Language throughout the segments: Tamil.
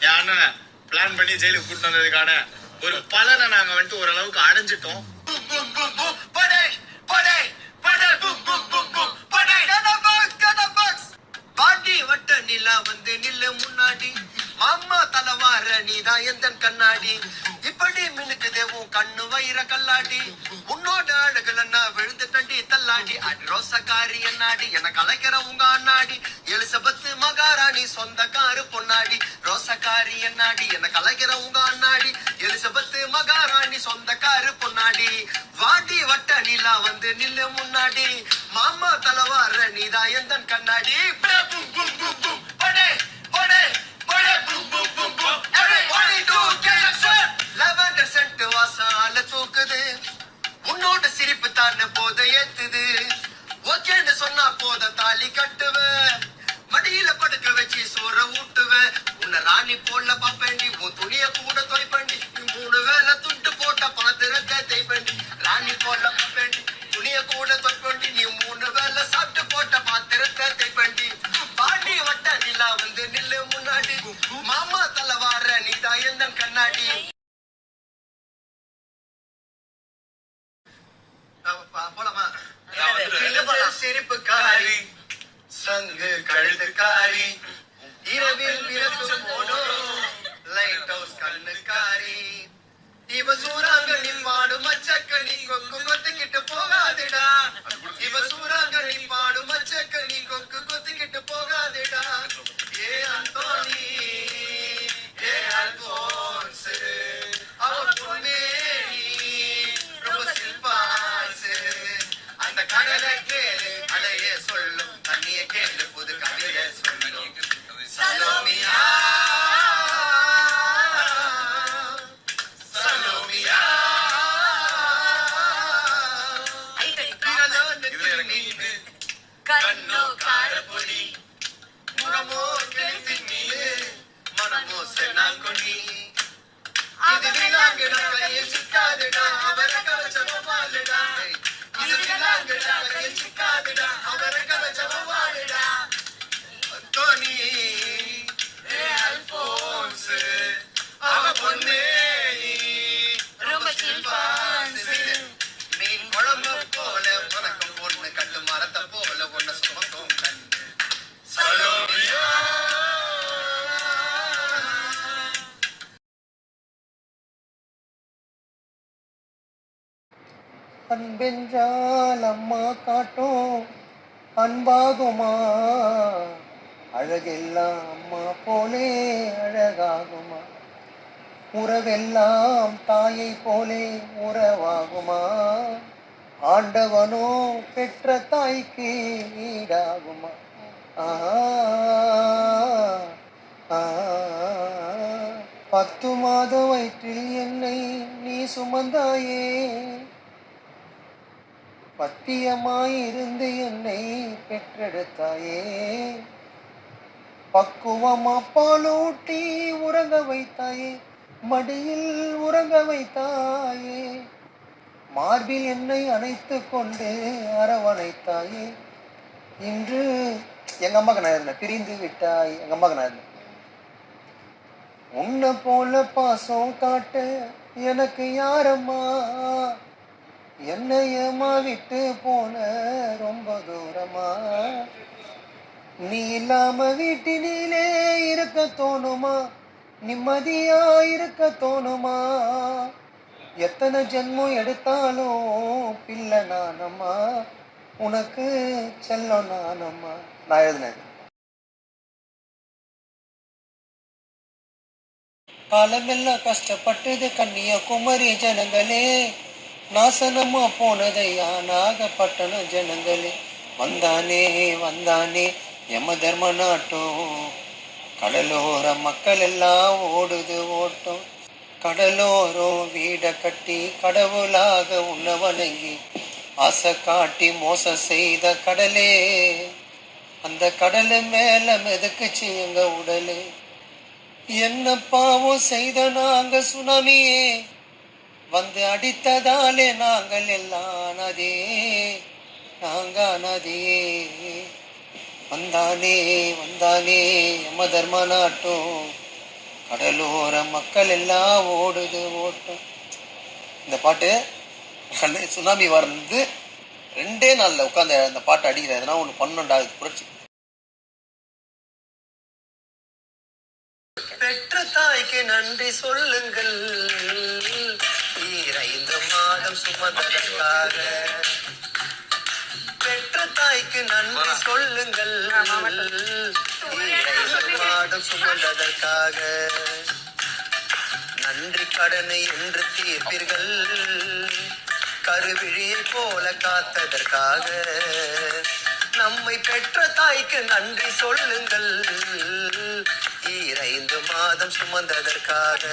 என் அண்ணனை பிளான் பண்ணி ஜெயிலுக்கு கூட்டு வந்ததுக்கான ஒரு பலனை நாங்க வந்துட்டு ஓரளவுக்கு அடைஞ்சிட்டோம். வந்து நில்ல முன்னாடி மாமா தலவார நீதான் எந்த கண்ணாடி இப்படி மினுக்குதே உன் கண்ணு வயிற கல்லாடி உன்னோட அழகுலன்னா விழுந்து தண்டி தள்ளாடி அடி ரோசக்காரி என்னாடி என கலைக்கிற உங்க அண்ணாடி எலிசபெத் மகாராணி சொந்தக்காரு பொன்னாடி ரோசக்காரி என்னாடி என கலைக்கிற உங்க அண்ணாடி எலிசபெத் மகாராணி சொந்தக்காரு பொன்னாடி வாடி வட்ட நிலா வந்து நில்லு முன்னாடி மாமா தலவார நீதான் எந்த கண்ணாடி உன்னோட சிரிப்பு தான போத ஏத்துது ஓகேன்னு சொன்னா போத தாலி கட்டுவேன் மடியில படுக்க வச்சு சோற ஊட்டுவேன் உன்னை ராணி போல பாப்பேண்டி உன் துணிய கூட தொலைப்பண்டி 3 வேளை துண்டு போட்ட பாத்திரத்தை தேய்ப்பண்டி ராணி போல பாப்பேண்டி துணிய கூட தொலைப்பண்டி நீ 3 வேளை சாப்பிட்டு போட்ட பாத்திரத்தை தேய்ப்பண்டி பாண்டி வட்ட நிலா வந்து நில்லு முன்னாடி மாமா தலவார நீதான் எந்த கண்ணாடி. போலாமா? சிரிப்புக்காரி சங்கு கழுதுக்காரி இரவில் விரத்து போனோம் லைட் ஹவுஸ் கண்ணுக்காரி இவ சூறாங்கண்ணி பாடும் மச்சக்கண்ணி கொக்கு கொத்திக்கிட்டு போகாதுடா இவ சூறாங்கண்ணி பாடும் மச்சக்கண்ணி கொக்கு கொத்திக்கிட்டு போகாதுடா ஏ அந்தோனி ஏ அல்போன்ஸ் அவ பொன்னேனி ரொம்ப சில்பான்ஸ் அந்த கடலை கேளு அலைய சொல்லும் தண்ணிய கேளு புது கவிதை சொல்லும் சலோமியா கண்ணோ காரப்பொடி முகமோ கிழித்து மீது மனமோ சென்னாங்கொடி இது விலாங்கடா கையில் சிக்காதுடா அவர கவச்சமாலுடா இது விலாங்கடா கையில் சிக்காதுடா அவர கவச்சமாலுடா தோனி ஏ அல்போன்ஸ் அவ பொன்னே ரொம்ப சில்பான்ஸ் மீன் குழம்பு போல உனக்கும் பொண்ணு கட்டு மரத்தை போல ஒன்ன சுமக்கும் கண் சலோமியா. அன்பென்றால் அம்மா காட்டும் அன்பாகுமா அழகெல்லாம் அம்மா போலே அழகாகுமா உறவெல்லாம் தாயை போலே உறவாகுமா ஆண்டவனோ பெற்ற தாய்க்கு ஈடாகுமா ஆ 10 மாத வயிற்றில் என்னை நீ சுமந்தாயே பத்தியமாயிருந்து என்னை பெற்றெடுத்தாயே பக்குவமா பாலூட்டி உறங்க வைத்தாயே மடியில் உறங்க வைத்தாயே மார்பில் என்னை அணைத்து கொண்டு அரவணைத்தாயே இன்று எங்க அம்மாக்கு நான் இருந்தேன் பிரிந்து விட்டாய் எங்க அம்மாக்கு நான் இருந்தேன் உன்னை போல பாசம் காட்ட எனக்கு யாரம்மா என்னை ஏமா விட்டு போன ரொம்ப தூரமா நீ இல்லாம வீட்டினிலே இருக்க தோணுமா நிம்மதியா இருக்க தோணுமா எத்தனை ஜென்மம் எடுத்தாலும் பிள்ளை நானம்மா உனக்கு செல்லம் நானம்மா நான் எழுதினேன். காலமெல்லாம் கஷ்டப்பட்டது கன்னியாகுமரி ஜனங்களே நாசனமா போனதையா நாகப்பட்டினம் ஜனங்களே வந்தானே வந்தானே யம தர்ம நாட்டம் கடலோர மக்கள் எல்லாம் ஓடுது ஓட்டம் கடலோரம் வீட கட்டி கடவுளாக உன்ன வணங்கி ஆசை காட்டி மோசம் செய்த கடலே அந்த கடலை மேல மெதுக்குச்சு எங்க உடலே என்ன பாவம் செய்த நாங்க சுனாமியே வந்து அடித்ததாலே நாங்கள் எல்லாம் நதே நாங்க நதே வந்தானே வந்தானே யம தர்ம நாட்டம் கடலோர மக்கள் எல்லாம் ஓடுது ஓட்டம். இந்த பாட்டு சுனாமி வந்து 2 நாள்ல உட்காந்து அந்த பாட்டு அடிக்கிற எதனா ஒன்று பன்னெண்டாவது புரட்சி. பெற்ற தாய்க்கு நன்றி சொல்லுங்கள், 5 மாதம் சுமந்ததற்காக. பெற்ற தாய்க்கு நன்றி சொல்லுங்கள், 5 மாதம் சுமந்ததற்காக. நன்றி கடனை என்று தீர்ப்பீர்கள், கருவிழியை போல காத்ததற்காக. நம்மை பெற்ற தாய்க்கு நன்றி சொல்லுங்கள், 5 மாதம் சுமந்ததற்காக.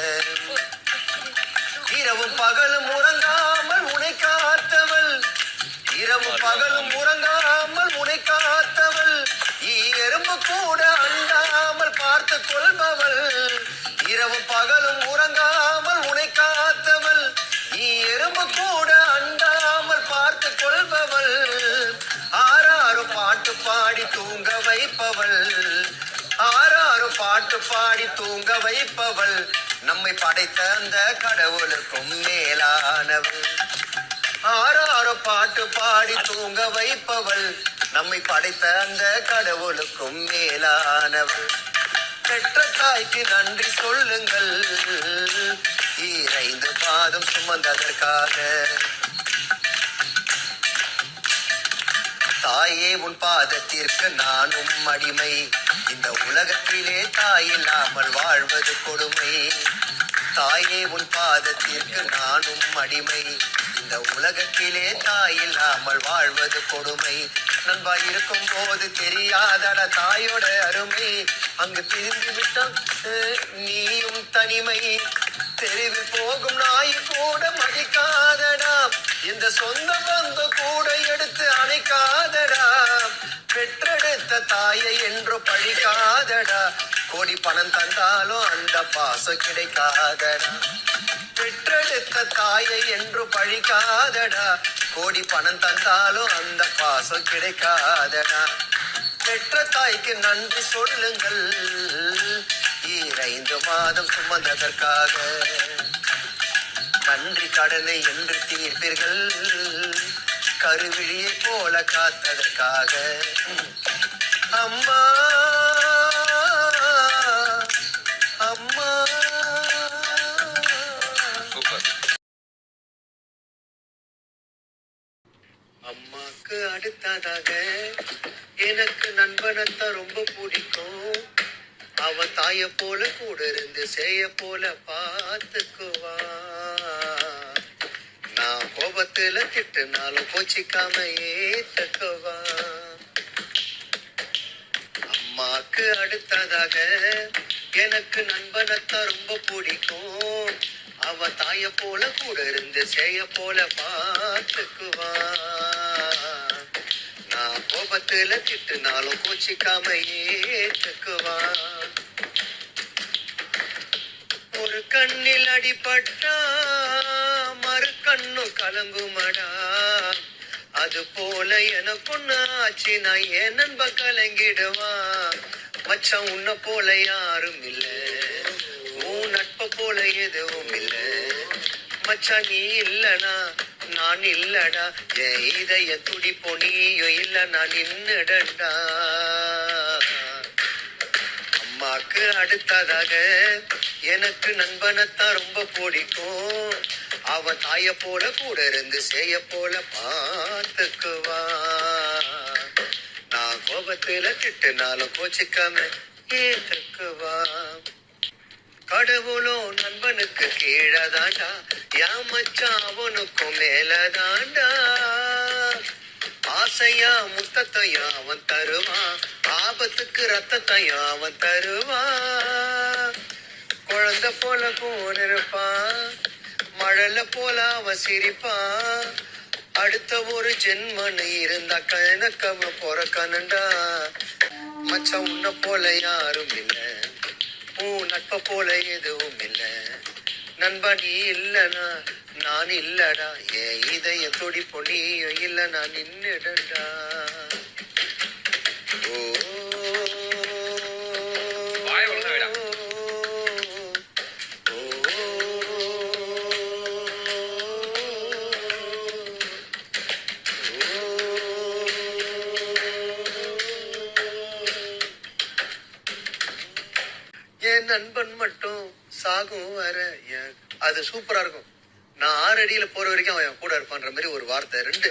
இரவும் பகலும் உறங்காமல் உனை காத்தவள், இரவும் பகலும் உறங்காமல் உனை காத்தவள், எறும்பு கூட அண்டாமல் பார்த்து கொள்பவள். இரவும் பகலும் உறங்காமல் உனை காத்தவள், எறும்பு கூட அண்டாமல் பார்த்து கொள்பவள். ஆறாரும் பாட்டு பாடி தூங்க வைப்பவள், ஆறாரும் பாட்டு பாடி தூங்க வைப்பவள். நம்மை படைத்த அந்த கடவுளுக்கும் மேலானவள். ஆறாரும் பாட்டு பாடி தூங்க வைப்பவள், நம்மை படைத்த அந்த கடவுளுக்கும் மேலானவள். பெற்ற தாய்க்கு நன்றி சொல்லுங்கள், 5 மாதம் சுமந்ததற்காக. தாயே உன் பாதத்திற்கு நானும் அடிமை, இந்த உலகத்திலே தாய் இல்லாமல் வாழ்வது கொடுமை. தாயே உன் பாதத்திற்கு நானும் அடிமை, இந்த உலகத்திலே தாய் இல்லாமல் வாழ்வது கொடுமை. நண்பா இருக்கும் போது தெரியாதட தாயோட அருமை, அங்கு பிரிந்து விட்டான் நீயும் தனிமை. தெருவில் போகும் நாய் கூட மதிக்காதடா, இந்த சொந்த பந்து கூட எடுத்து அணைக்காதடா. பெற்றெடுத்த தாயை என்று பழிக்காதடா, கோடி பணம் தந்தாலும் அந்த பாசம் கிடைக்காதடா. பெற்றெடுத்த தாயை என்று பழிக்காதடா, கோடி பணம் தந்தாலும் அந்த பாசம் கிடைக்காதடா. பெற்ற தாய்க்கு நன்றி சொல்லுங்கள், 5 மாதம் சுமந்ததற்காக. நன்றி கடனை என்று தீர்ப்பீர்கள், கருவிழியை போல காத்ததற்காக. அம்மா அம்மா. அம்மாக்கு அடுத்ததாக எனக்கு நண்பனத்தான் ரொம்ப பிடிக்கும். அவன் தாய போல கூட இருந்து செய்ய போல பார்த்துக்குவா. நான் கோபத்துல திட்டுனாலும் கோச்சிக்காம ஏத்துக்குவா. அம்மாக்கு அடுத்ததாக எனக்கு நண்பனத்தான் ரொம்ப பிடிக்கும். அவ தாய போல கூட இருந்து செய்ய போல பார்த்துக்குவா. நான் கோபத்துல திட்டுனாலும் கோச்சிக்காம ஏத்துக்குவா. ஒரு கண்ணில் அடிபட்டா மறு கண்ணும் கலங்குமடா, அது போல எனக்கு ஒண்ணு ஆச்சு நான் என் நண்ப கலங்கிடுவா. மச்சான் உன்ன போல யாரும் இல்ல, உன் நட்ப போல எதுவும் இல்ல. மச்சான் நீ இல்லனா நான் இல்லடா, என் இதய துடிப்போ நீயோ இல்ல நான் நின்னுடண்டா. அம்மாக்கு அடுத்ததாக எனக்கு நண்பனத்தான் ரொம்ப பிடிக்கும். அவ தாய போல கூட இருந்து செய்ய போல பார்த்துக்குவா. நான் கோபத்துல திட்டுனாலும் கோச்சிக்காம ஏத்துக்குவா. கடவுளோ நண்பனுக்கு கீழதாண்டா, யான் மச்சான் அவனுக்கும் மேலதாண்டா. ஆசையா முத்தத்தையும் அவன் தருவான், ஆபத்துக்கு ரத்தத்தையும் அவன் தருவான். குழந்தை போல கூட இருப்பான், மழல போல அவன் சிரிப்பான். அடுத்த ஒரு ஜென்மன் இருந்தா எனக்கு அவன் பொறக்கணுண்டா. மச்சான் உன்ன போல யாரும் இல்ல, உன் நட்ப போல எதுவும் இல்ல. நண்பா நீ இல்லனா நான் இல்லடா, என் இதய துடிப்போ நீயோ இல்ல நான் நின்னுடண்டா. ஓ நண்பன் மட்டும் சாகும் வர அது சூப்பரா இருக்கும். நான் 6 அடியில போற வரைக்கும் அவன் கூட இருப்பான்ற மாதிரி ஒரு வார்த்தை. 2